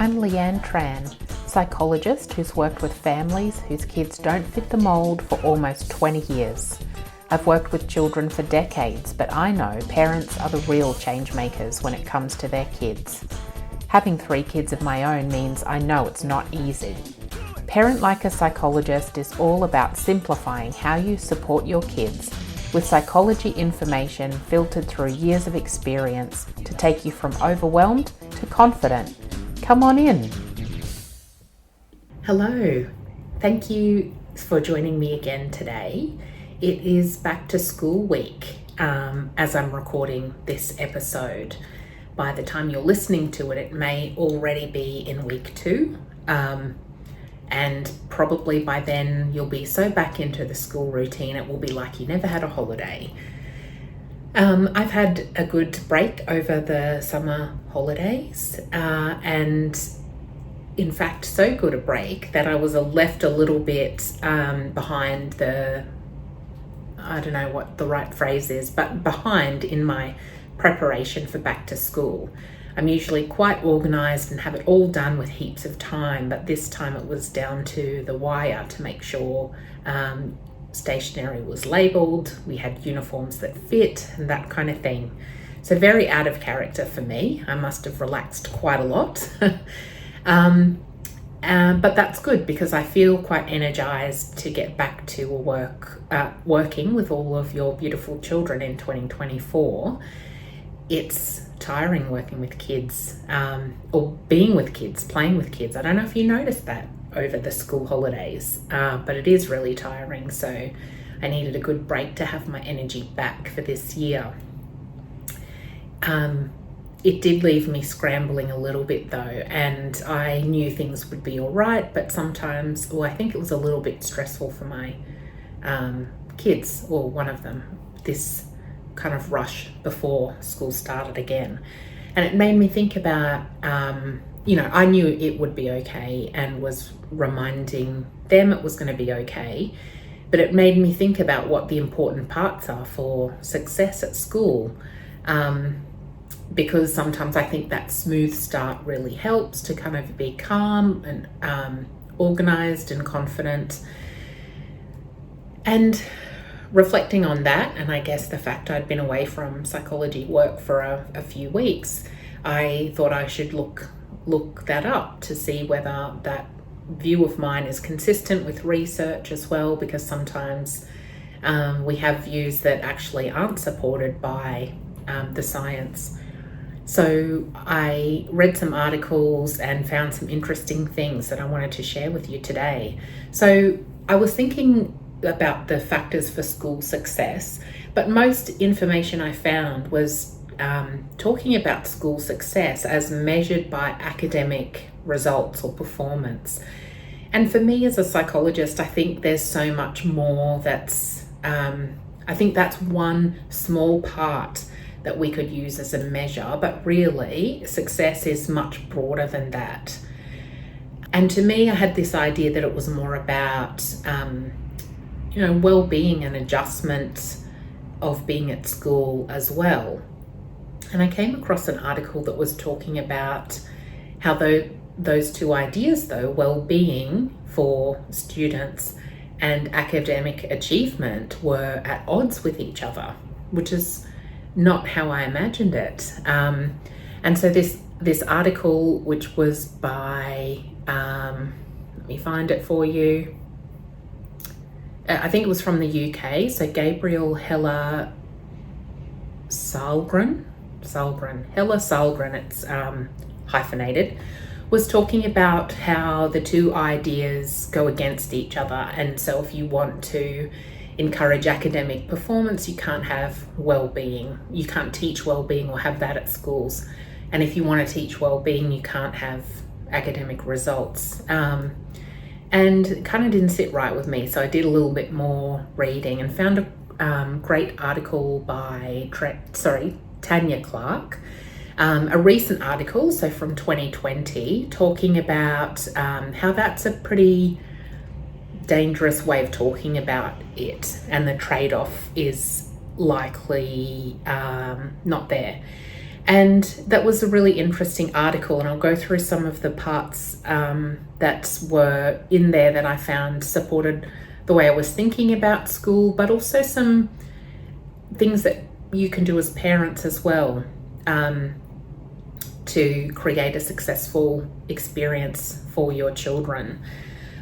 I'm Leanne Tran, psychologist who's worked with families whose kids don't fit the mould for almost 20 years. I've worked with children for decades, but I know parents are the real change makers when it comes to their kids. Having 3 kids of my own means I know it's not easy. Parent Like a Psychologist is all about simplifying how you support your kids with psychology information filtered through years of experience to take you from overwhelmed to confident. Come on in. Hello. Thank you for joining me again today. It is back to school week as I'm recording this episode. By the time you're listening to it, it may already be in week 2. And probably by then you'll be so back into the school routine, it will be like you never had a holiday. I've had a good break over the summer holidays, and in fact, so good a break that I was left a little bit behind I don't know what the right phrase is, but behind in my preparation for back to school. I'm usually quite organised and have it all done with heaps of time, but this time it was down to the wire to make sure stationery was labelled, we had uniforms that fit and that kind of thing. So very out of character for me. I must have relaxed quite a lot. But that's good because I feel quite energised to get back to working with all of your beautiful children in 2024. It's tiring working with kids, or being with kids, playing with kids. I don't know if you noticed that over the school holidays, but it is really tiring. So I needed a good break to have my energy back for this year. It did leave me scrambling a little bit though, and I knew things would be all right, but sometimes, I think it was a little bit stressful for my kids, or one of them, this kind of rush before school started again. And it made me think about, I knew it would be okay and was reminding them it was going to be okay, but it made me think about what the important parts are for success at school. Because sometimes I think that smooth start really helps to kind of be calm and organised and confident. And reflecting on that, and I guess the fact I'd been away from psychology work for a few weeks, I thought I should look that up to see whether that view of mine is consistent with research as well, because sometimes we have views that actually aren't supported by the science. So I read some articles and found some interesting things that I wanted to share with you today. So I was thinking about the factors for school success, but most information I found was talking about school success as measured by academic results or performance. And for me as a psychologist, I think there's so much more I think that's one small part that we could use as a measure, but really success is much broader than that. And to me, I had this idea that it was more about well-being and adjustment of being at school as well. And I came across an article that was talking about how those two ideas, well-being for students and academic achievement, were at odds with each other, which is not how I imagined it. And so this article, which was by, let me find it for you. I think it was from the UK. So Gabriel Hella Salgren, it's hyphenated, was talking about how the two ideas go against each other. And so if you want to encourage academic performance, you can't have well-being. You can't teach well-being or have that at schools. And if you want to teach well-being, you can't have academic results. And it kind of didn't sit right with me. So I did a little bit more reading and found a great article by Tanya Clark, a recent article, so from 2020, talking about how that's a pretty dangerous way of talking about it, and the trade-off is likely not there. And that was a really interesting article, and I'll go through some of the parts that were in there that I found supported the way I was thinking about school, but also some things that you can do as parents as well to create a successful experience for your children.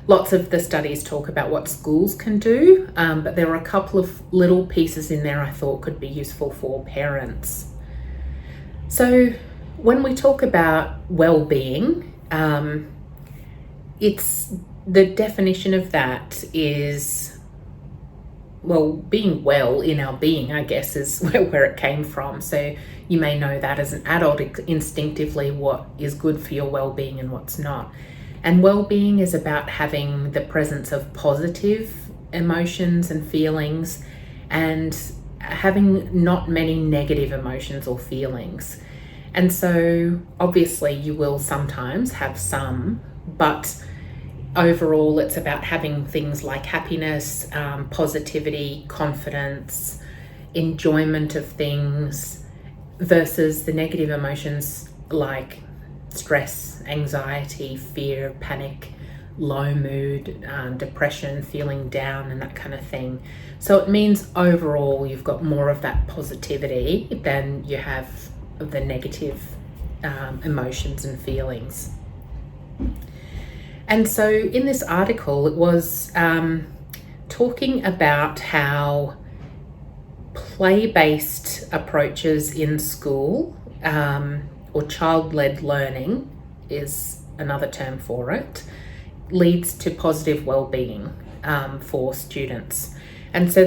Lots of the studies talk about what schools can do, but there are a couple of little pieces in there I thought could be useful for parents. So when we talk about well-being, it's the definition of that is, well, being well in our being, I guess, is where it came from. So you may know that as an adult instinctively what is good for your well-being and what's not. And well-being is about having the presence of positive emotions and feelings and having not many negative emotions or feelings. And so obviously you will sometimes have some, but overall it's about having things like happiness, positivity, confidence, enjoyment of things, versus the negative emotions like stress, anxiety, fear, panic, low mood, depression, feeling down, and that kind of thing. So it means overall you've got more of that positivity than you have of the negative emotions and feelings. And so in this article, it was talking about how play-based approaches in school, or child-led learning is another term for it, leads to positive well-being for students. And so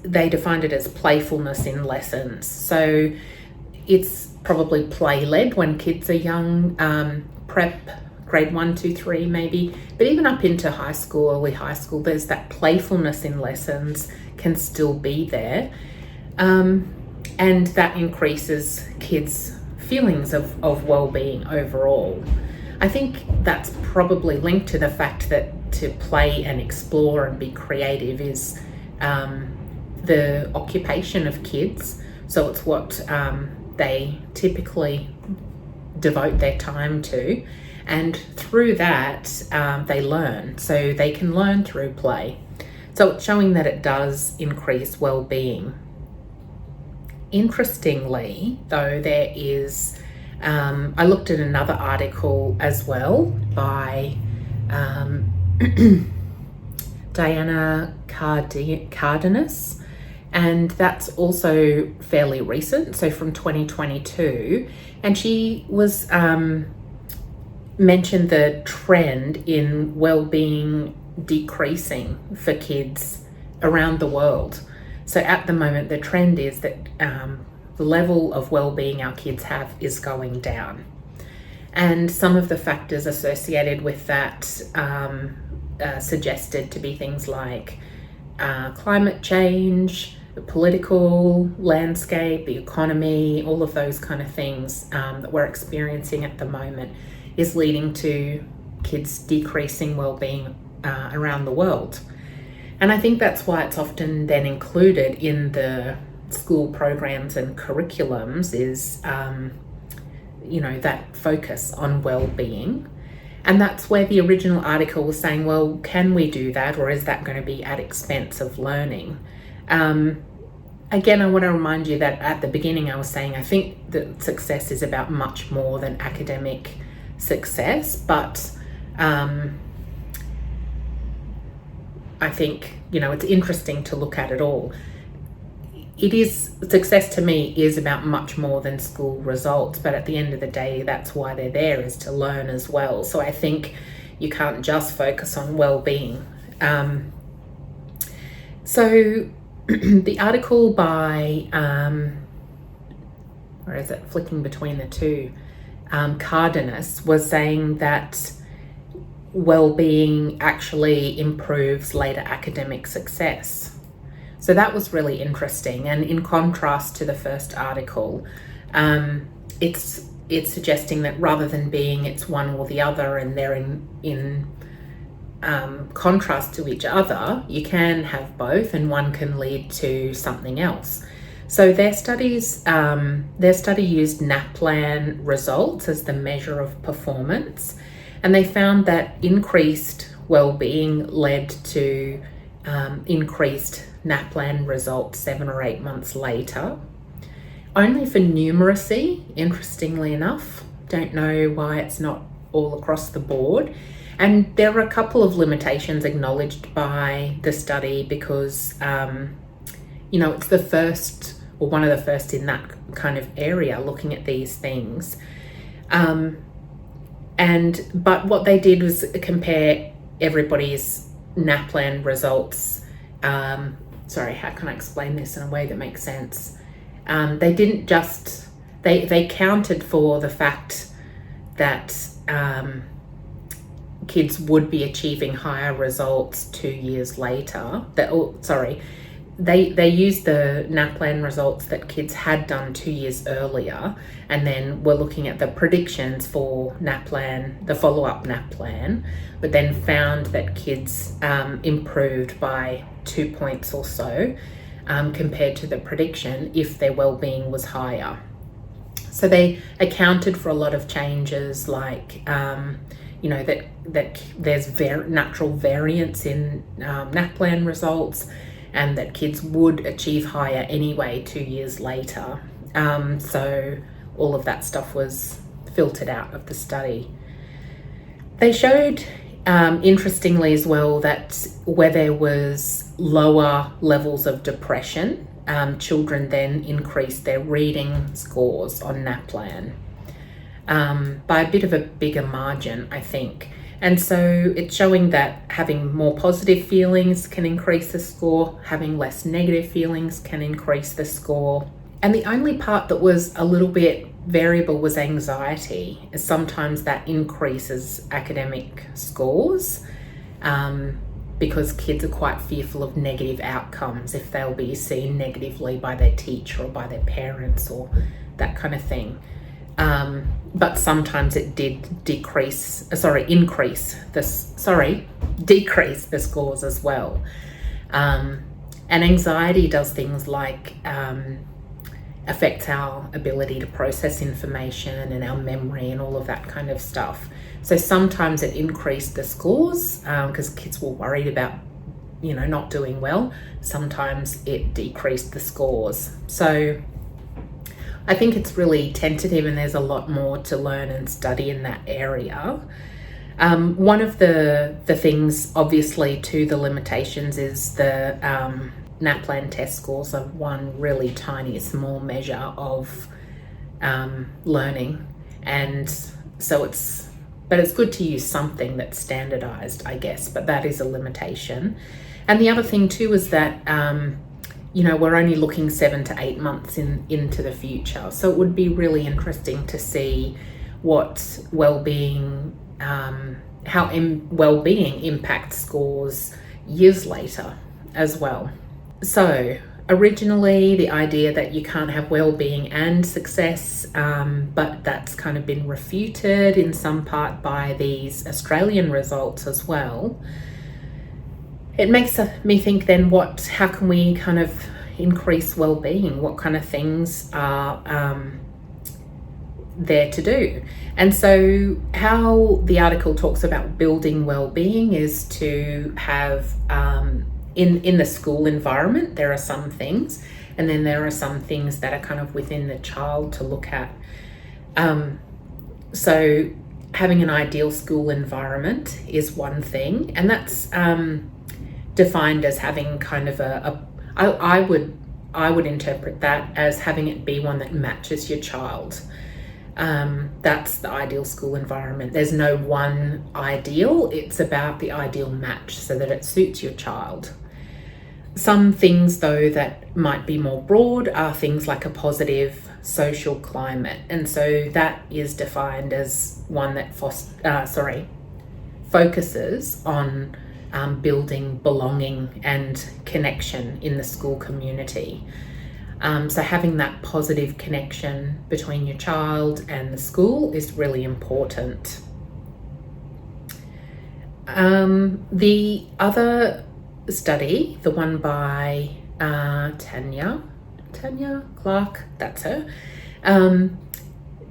they defined it as playfulness in lessons. So it's probably play-led when kids are young, prep, grade 1, 2, 3 maybe, but even up into high school, early high school, there's that playfulness in lessons can still be there. And that increases kids' feelings of well-being overall. I think that's probably linked to the fact that to play and explore and be creative is the occupation of kids. So it's what they typically devote their time to. And through that, they learn. So they can learn through play. So it's showing that it does increase well-being. Interestingly, though, there is, I looked at another article as well by Diana Cardenas, and that's also fairly recent, so from 2022. And she was mentioned the trend in well-being decreasing for kids around the world. So at the moment, the trend is that the level of well-being our kids have is going down. And some of the factors associated with that suggested to be things like climate change, the political landscape, the economy, all of those kind of things that we're experiencing at the moment is leading to kids decreasing well-being around the world. And I think that's why it's often then included in the school programs and curriculums is, that focus on well-being. And that's where the original article was saying, well, can we do that, or is that going to be at expense of learning? Again, I want to remind you that at the beginning I was saying I think that success is about much more than academic success, but I think, it's interesting to look at it all. Success to me is about much more than school results, but at the end of the day, that's why they're there, is to learn as well. So I think you can't just focus on well-being. So the article by, where is it, flicking between the two, Cardenas was saying that well-being actually improves later academic success. So that was really interesting. And in contrast to the first article, it's suggesting that rather than being it's one or the other and they're in contrast to each other, you can have both and one can lead to something else. So their study used NAPLAN results as the measure of performance, and they found that increased well-being led to increased NAPLAN results 7 or 8 months later. Only for numeracy, interestingly enough. Don't know why it's not all across the board. And there are a couple of limitations acknowledged by the study because, it's the first, or one of the first in that kind of area looking at these things. But what they did was compare everybody's NAPLAN results. Sorry, how can I explain this in a way that makes sense? They didn't just, they counted for the fact that kids would be achieving higher results 2 years later. They used the NAPLAN results that kids had done 2 years earlier, and then were looking at the predictions for NAPLAN, the follow-up NAPLAN, but then found that kids improved by 2 points or so compared to the prediction if their well-being was higher. So they accounted for a lot of changes like that there's natural variance in NAPLAN results, and that kids would achieve higher anyway 2 years later. So all of that stuff was filtered out of the study. They showed, interestingly as well, that where there was lower levels of depression, children then increased their reading scores on NAPLAN by a bit of a bigger margin, I think. And so it's showing that having more positive feelings can increase the score, having less negative feelings can increase the score. And the only part that was a little bit variable was anxiety. Sometimes that increases academic scores because kids are quite fearful of negative outcomes, if they'll be seen negatively by their teacher or by their parents or that kind of thing. But sometimes it did decrease the scores as well. And anxiety does things like affects our ability to process information and our memory and all of that kind of stuff. So sometimes it increased the scores because kids were worried about, not doing well. Sometimes it decreased the scores. So I think it's really tentative, and there's a lot more to learn and study in that area. One of the things, obviously, to the limitations is the NAPLAN test scores are one really tiny, small measure of learning, and so it's good to use something that's standardized, I guess, but that is a limitation. And the other thing too is that we're only looking 7 to 8 months into the future. So it would be really interesting to see what well-being, well-being impacts scores years later as well. So originally the idea that you can't have well-being and success, but that's kind of been refuted in some part by these Australian results as well. It makes me think then, how can we kind of increase well-being? What kind of things are there to do? And so how the article talks about building well-being is to have, in the school environment, there are some things, and then there are some things that are kind of within the child to look at. So having an ideal school environment is one thing, and that's defined as having kind of I would interpret that as having it be one that matches your child. That's the ideal school environment. There's no one ideal, it's about the ideal match so that it suits your child. Some things though that might be more broad are things like a positive social climate, and so that is defined as one that focuses on building belonging and connection in the school community. So having that positive connection between your child and the school is really important. The other study, the one by Tanya Tanya Clark, that's her,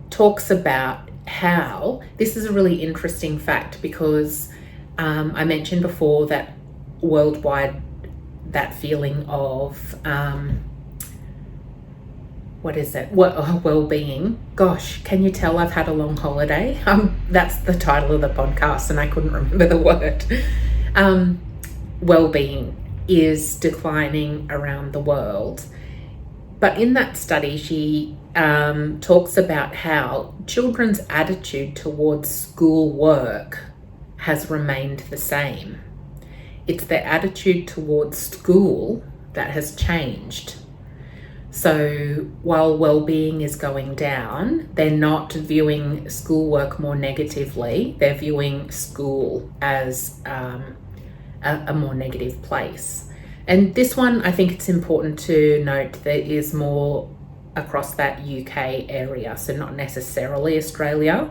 talks about how this is a really interesting fact because I mentioned before that worldwide, that feeling of well-being. Gosh, can you tell I've had a long holiday? That's the title of the podcast and I couldn't remember the word. Well-being is declining around the world. But in that study, she talks about how children's attitude towards school work has remained the same. It's their attitude towards school that has changed. So while well-being is going down, they're not viewing schoolwork more negatively. They're viewing school as a more negative place. And this one, I think it's important to note that is more across that UK area, so not necessarily Australia.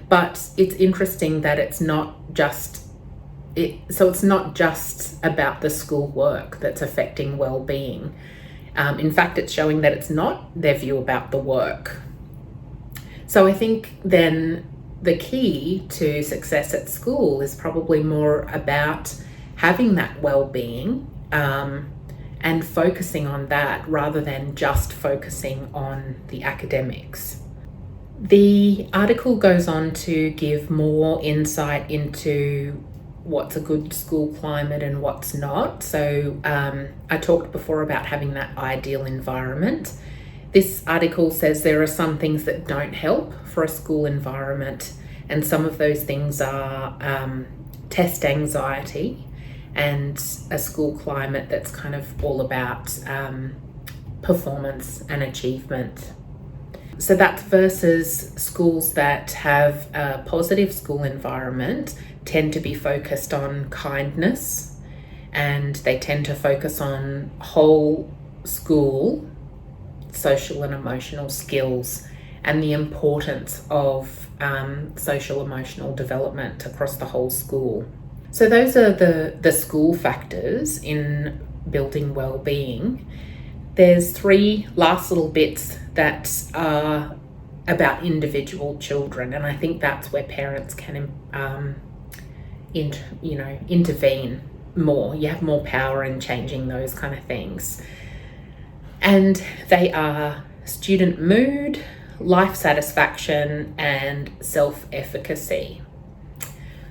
But it's interesting that it's not just about the schoolwork that's affecting well-being. In fact, it's showing that it's not their view about the work. So I think then the key to success at school is probably more about having that well-being and focusing on that rather than just focusing on the academics. The article goes on to give more insight into what's a good school climate and what's not. So I talked before about having that ideal environment. This article says there are some things that don't help for a school environment, and some of those things are test anxiety and a school climate that's kind of all about performance and achievement. So that's versus schools that have a positive school environment tend to be focused on kindness, and they tend to focus on whole school social and emotional skills and the importance of social emotional development across the whole school. So those are the school factors in building well-being. There's 3 last little bits that are about individual children, and I think that's where parents can intervene more. You have more power in changing those kind of things. And they are student mood, life satisfaction, and self-efficacy.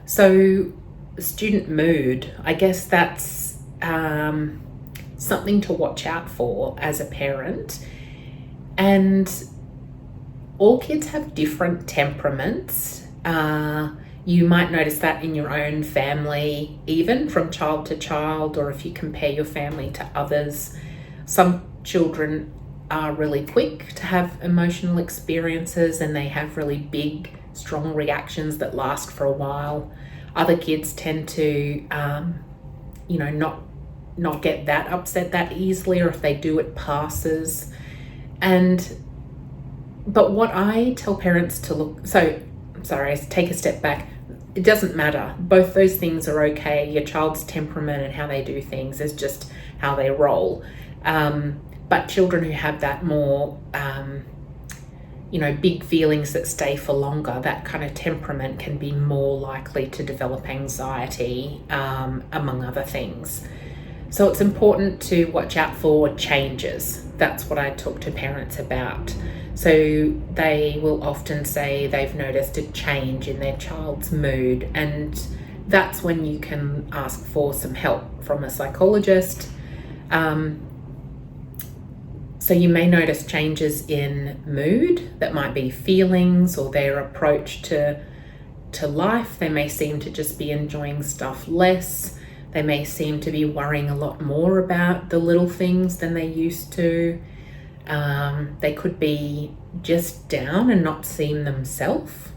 So student mood, I guess that's something to watch out for as a parent. And all kids have different temperaments. You might notice that in your own family, even from child to child, or if you compare your family to others. Some children are really quick to have emotional experiences and they have really big, strong reactions that last for a while. Other kids tend to, not get that upset that easily, or if they do, it passes. But what I tell parents to take a step back. It doesn't matter. Both those things are okay. Your child's temperament and how they do things is just how they roll. But children who have that more, big feelings that stay for longer, that kind of temperament can be more likely to develop anxiety, among other things. So it's important to watch out for changes. That's what I talk to parents about. So they will often say they've noticed a change in their child's mood, and that's when you can ask for some help from a psychologist. So you may notice changes in mood that might be feelings or their approach to life. They may seem to just be enjoying stuff less. They may seem to be worrying a lot more about the little things than they used to. They could be just down and not seeing themselves,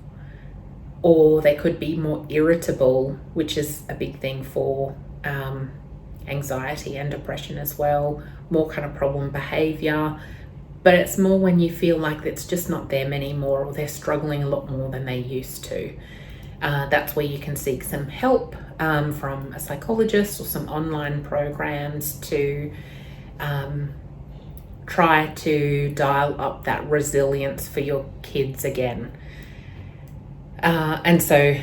or they could be more irritable, which is a big thing for anxiety and depression as well, more kind of problem behavior. But it's more when you feel like it's just not them anymore, or they're struggling a lot more than they used to. That's where you can seek some help from a psychologist or some online programs to try to dial up that resilience for your kids again. And so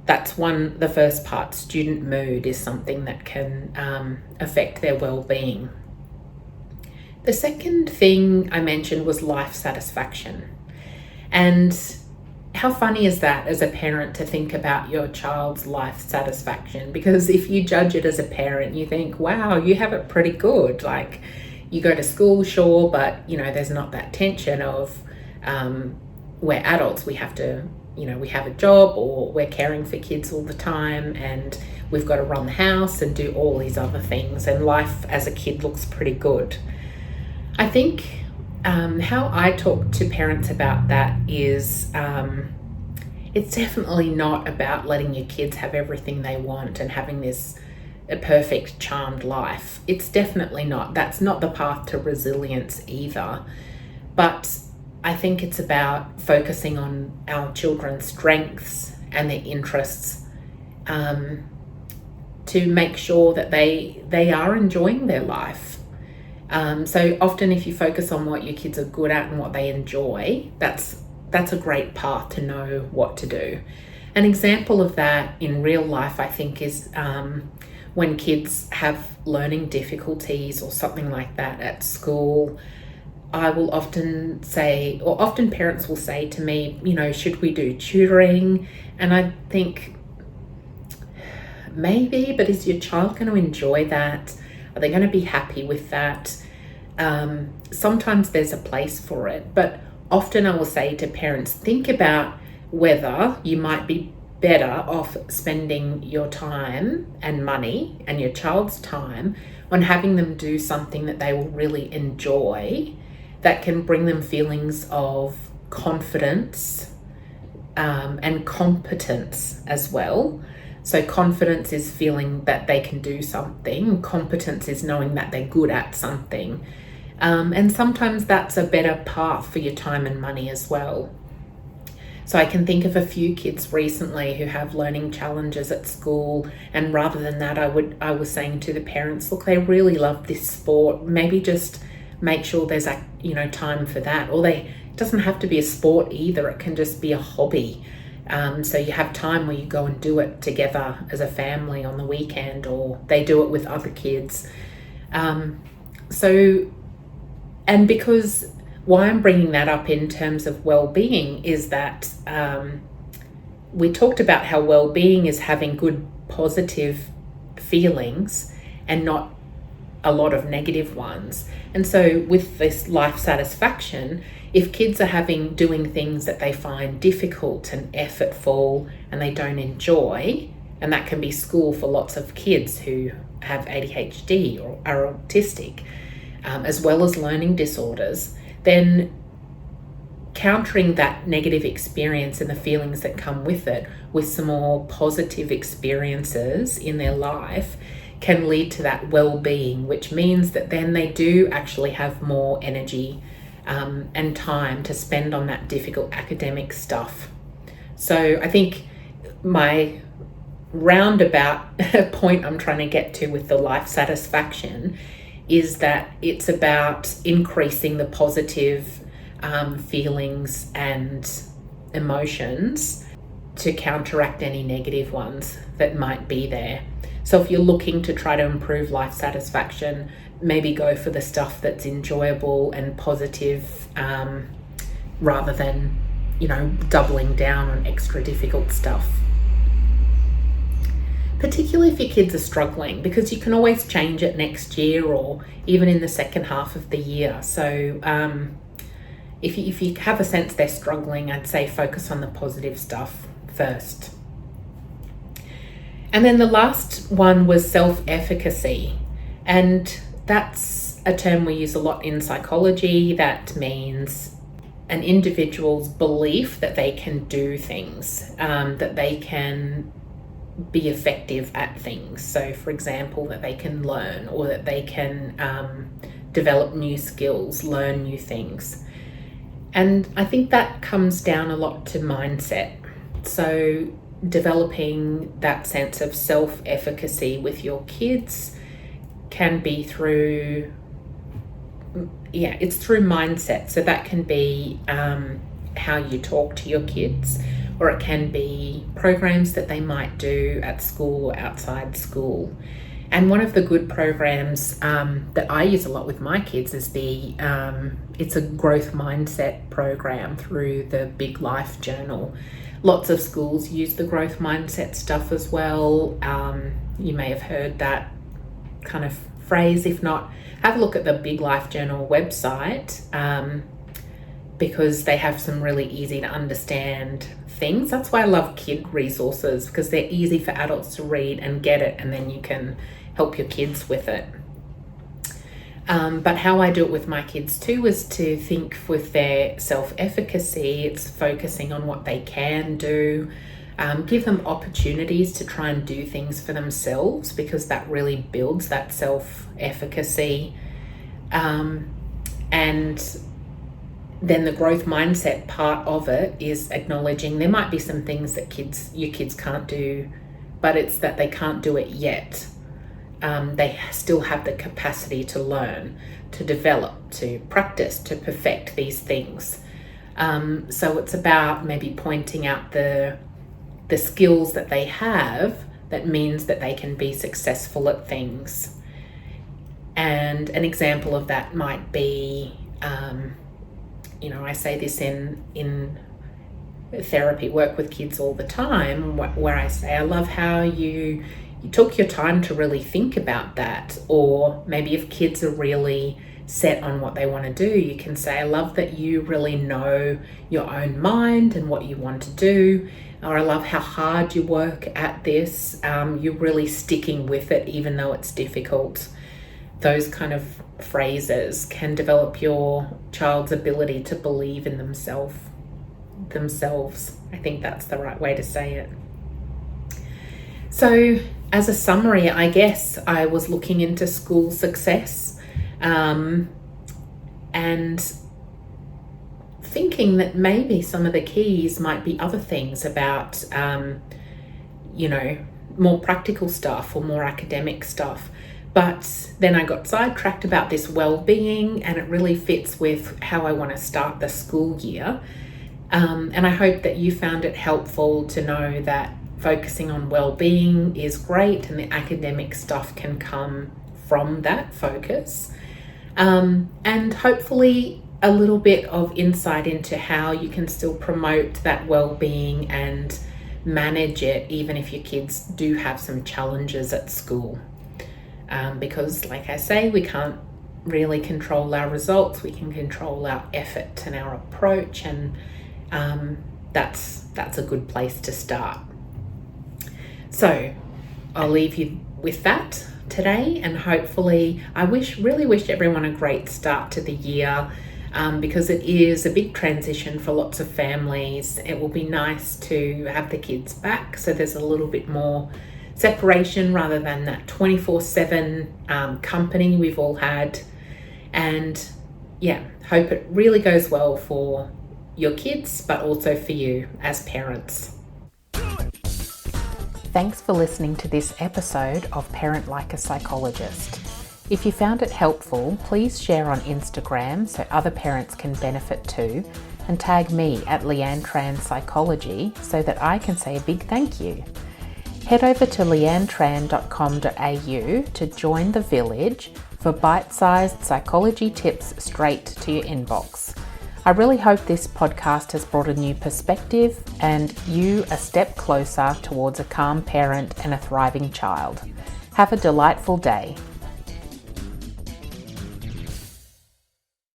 that's the first part. Student mood is something that can affect their well-being. The second thing I mentioned was life satisfaction. And how funny is that as a parent to think about your child's life satisfaction? Because if you judge it as a parent, you think, wow, you have it pretty good. Like, you go to school, sure, but there's not that tension of we're adults, we have to, we have a job, or we're caring for kids all the time, and we've got to run the house and do all these other things, and life as a kid looks pretty good. I think how I talk to parents about that is it's definitely not about letting your kids have everything they want and having a perfect charmed life. It's definitely not. That's not the path to resilience either. But I think it's about focusing on our children's strengths and their interests to make sure that they are enjoying their life. So often if you focus on what your kids are good at and what they enjoy, that's a great path to know what to do. An example of that in real life, I think, is when kids have learning difficulties or something like that at school. I will often say, or often parents will say to me, should we do tutoring? And I think, maybe, but is your child going to enjoy that? Are they going to be happy with that? Sometimes there's a place for it, but often I will say to parents, think about whether you might be better off spending your time and money and your child's time on having them do something that they will really enjoy, that can bring them feelings of confidence and competence as well. So confidence is feeling that they can do something. Competence is knowing that they're good at something. And sometimes that's a better path for your time and money as well. So I can think of a few kids recently who have learning challenges at school, and rather than that, I was saying to the parents, look, they really love this sport. Maybe just make sure there's time for that. Or it doesn't have to be a sport either. It can just be a hobby. So you have time where you go and do it together as a family on the weekend, or they do it with other kids. And because why I'm bringing that up in terms of well-being is that we talked about how well-being is having good positive feelings and not a lot of negative ones. And so with this life satisfaction, if kids are doing things that they find difficult and effortful and they don't enjoy, and that can be school for lots of kids who have ADHD or are autistic, as well as learning disorders, then countering that negative experience and the feelings that come with it with some more positive experiences in their life can lead to that well-being, which means that then they do actually have more energy and time to spend on that difficult academic stuff. So I think my roundabout point I'm trying to get to with the life satisfaction is that it's about increasing the positive feelings and emotions to counteract any negative ones that might be there. So if you're looking to try to improve life satisfaction, maybe go for the stuff that's enjoyable and positive rather than, doubling down on extra difficult stuff. Particularly if your kids are struggling, because you can always change it next year or even in the second half of the year. So if you have a sense they're struggling, I'd say focus on the positive stuff first. And then the last one was self-efficacy. And that's a term we use a lot in psychology. That means an individual's belief that they can do things, that they can be effective at things. So for example, that they can learn, or that they can develop new skills, learn new things. And I think that comes down a lot to mindset. So developing that sense of self-efficacy with your kids can be through it's through mindset. So that can be how you talk to your kids, or it can be programs that they might do at school or outside school. And one of the good programs that I use a lot with my kids is it's a growth mindset program through the Big Life Journal. Lots of schools use the growth mindset stuff as well. You may have heard that kind of phrase. If not, have a look at the Big Life Journal website, because they have some really easy to understand things. That's why I love kid resources, because they're easy for adults to read and get it, and then you can help your kids with it. But how I do it with my kids too is to think with their self-efficacy. It's focusing on what they can do, give them opportunities to try and do things for themselves, because that really builds that self-efficacy. And then the growth mindset part of it is acknowledging there might be some things that your kids can't do, but it's that they can't do it yet. They still have the capacity to learn, to develop, to practice, to perfect these things. So it's about maybe pointing out the skills that they have that means that they can be successful at things. And an example of that might be, I say this in therapy work with kids all the time, where I say, I love how you took your time to really think about that. Or maybe if kids are really set on what they want to do, you can say, I love that you really know your own mind and what you want to do. Or I love how hard you work at this. You're really sticking with it, even though it's difficult. Those kind of phrases can develop your child's ability to believe in themselves. I think that's the right way to say it. So as a summary, I guess I was looking into school success, and thinking that maybe some of the keys might be other things about, more practical stuff or more academic stuff. But then I got sidetracked about this well-being, and it really fits with how I want to start the school year. And I hope that you found it helpful to know that focusing on well-being is great, and the academic stuff can come from that focus. And hopefully a little bit of insight into how you can still promote that well-being and manage it, even if your kids do have some challenges at school. Because like I say, we can't really control our results. We can control our effort and our approach, and that's a good place to start. So I'll leave you with that today, and hopefully I really wish everyone a great start to the year, because it is a big transition for lots of families. It will be nice to have the kids back, so there's a little bit more separation rather than that 24/7 company we've all had. And hope it really goes well for your kids, but also for you as parents. Thanks for listening to this episode of Parent Like a Psychologist. If you found it helpful, please share on Instagram so other parents can benefit too, and tag me at Leanne Tran Psychology so that I can say a big thank you. Head over to leannetran.com.au to join the village for bite-sized psychology tips straight to your inbox. I really hope this podcast has brought a new perspective and you a step closer towards a calm parent and a thriving child. Have a delightful day.